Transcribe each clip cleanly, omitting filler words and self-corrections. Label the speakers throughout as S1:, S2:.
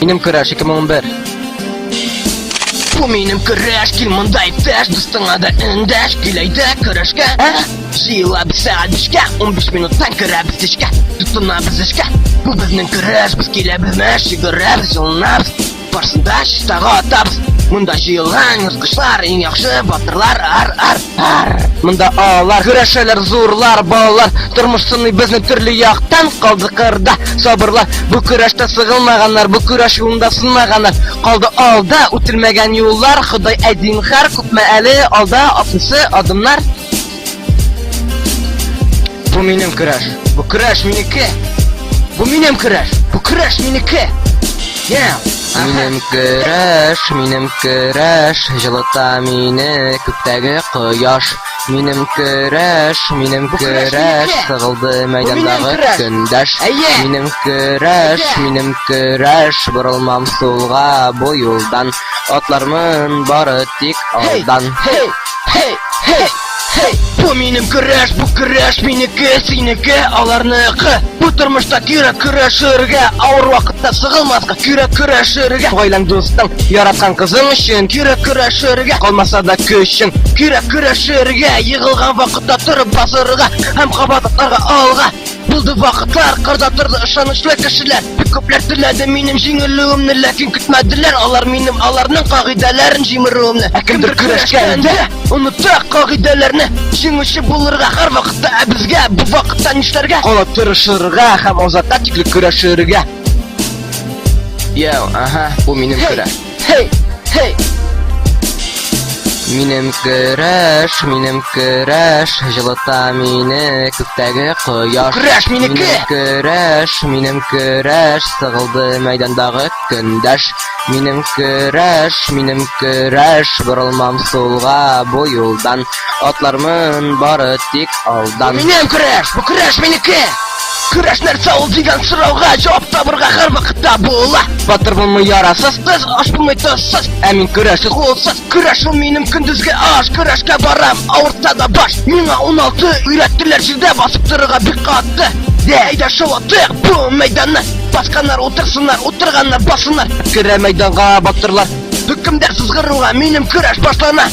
S1: Минем көрәш 2011.
S2: Bu benim kırış, kil mınday taş, dostuna da öndaş, kilayda kırışka. Жила biz saat işke, 15 minuttan kıra biz işke, tutuna biz işke. Bu bizning kırış, biz kile bizmiş, yigirra biz yolunabız. Barsında iştağı atabız. Munda jiyilgan yırtqıçlar, en yaxşı batırlar, ar.
S1: Mында ağlar, көрәшәләр зурлар, балалар. Тормыш сыный безне төрле яктан калды кырда. Сабырлар, бу көрәштә сыгылмаганнар, бу көрәш юлында сынмаганнар. Калды алда үтелмәгән юллар, Ходай әдин һәр күпме әле алда атысы адымнар. Бу минем көрәш, бу көрәш минеке. Бу минем көрәш, бу көрәш минеке. Минем көрәш, җылыта мине күктәге кояш. Минем көрәш, сыгылды мәйдандагы көндәш. Минем көрәш, борылмам сулга бу юлдан. Атлармын бары тик алдан.
S2: Bu benim kırış, bu kırış miniki, siniki, alarnıqı. Bu tırmışta kürek kürəşirge, ağır vakitte sığılmazga kürek kürəşirge.
S1: Гаиләң дустың, яраткан кызың өчен
S2: Kürek kürəşirge,
S1: калмаса да көчең.
S2: kürek kürəşirge, yığılgan vakitte turıp basırga, hem kabatıklarga alga. Buldu vakitler, kırda turdu ışanışlı kişiler. Bir köpler diledi benim jingilliğimni, lakin kütmediler. Alar benim, alarның kagidelerin jimiruğumni.
S1: Kimdir kurashganda,
S2: unuttuk kagidelerini. Jingişi bulurga her vakitte bizge, bu vakitte nişlerge.
S1: Калып тырышырга һәм озатта тиклек көрәшергә. Бу минем көрәш.
S2: Hey.
S1: Минем көрәш, җылыта мине күктәге кояш.
S2: Көрәш минеке.
S1: Минем көрәш, сыгылды мәйдандагы көндәш. Минем көрәш, борылмам сулга бу юлдан. Атлармын бары тик алдан.
S2: Minnem kürəş, bu kürəş miniki. Kürəş нәрсә ул дигән сорауга җавап табырга һәр вакытта була.
S1: Батыр булмый ярасыз,
S2: Кыз аш булмый тозсыз,
S1: ә мин көрәшсез.
S2: кулсыз. Кürəş ул минем көндезге аш, көрәшкә барам, авырта да баш. Миңа 16 өйрәттеләр җирдә басып торырга бик катты. Әйдә шулатык бу мәйданны. Басканнар утырсыннар, утырганнар басыннар.
S1: Керә мәйданга батырлар.
S2: Хөкемдәр сызгыруга минем кürәш башлана.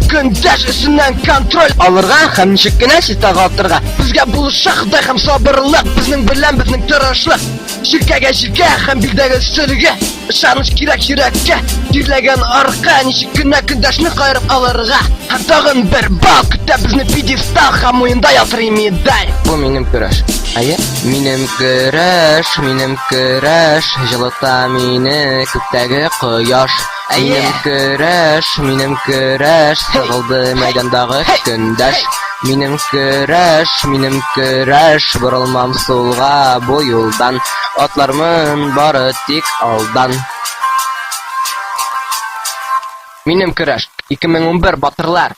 S2: Көндәш өстеннән контроль
S1: Алырга һәм ничек кенә ситага атырга.
S2: Безгә булыша Ходай һәм сабырлык, безнең белән безнең тырышлык. Җиркәгә һәм билдәге сөлгә, ышаныч кирәк йөрәккә. Тирләгән арка, ничек кенә көндәшне кайрып алырга. Һәм тагын бер бал көтә безне пьедестал һәм муенда ялтырый медаль.
S1: Бу минем көрәш. Минем көрәш, җылыта мине күктәге кояш. Минем көрәш, сыгылды мәйдандагы көндәш. Минем көрәш, борылмам сулга бу юлдан. Атлармын бары тик алдан. Минем көрәш 2011 батырлар.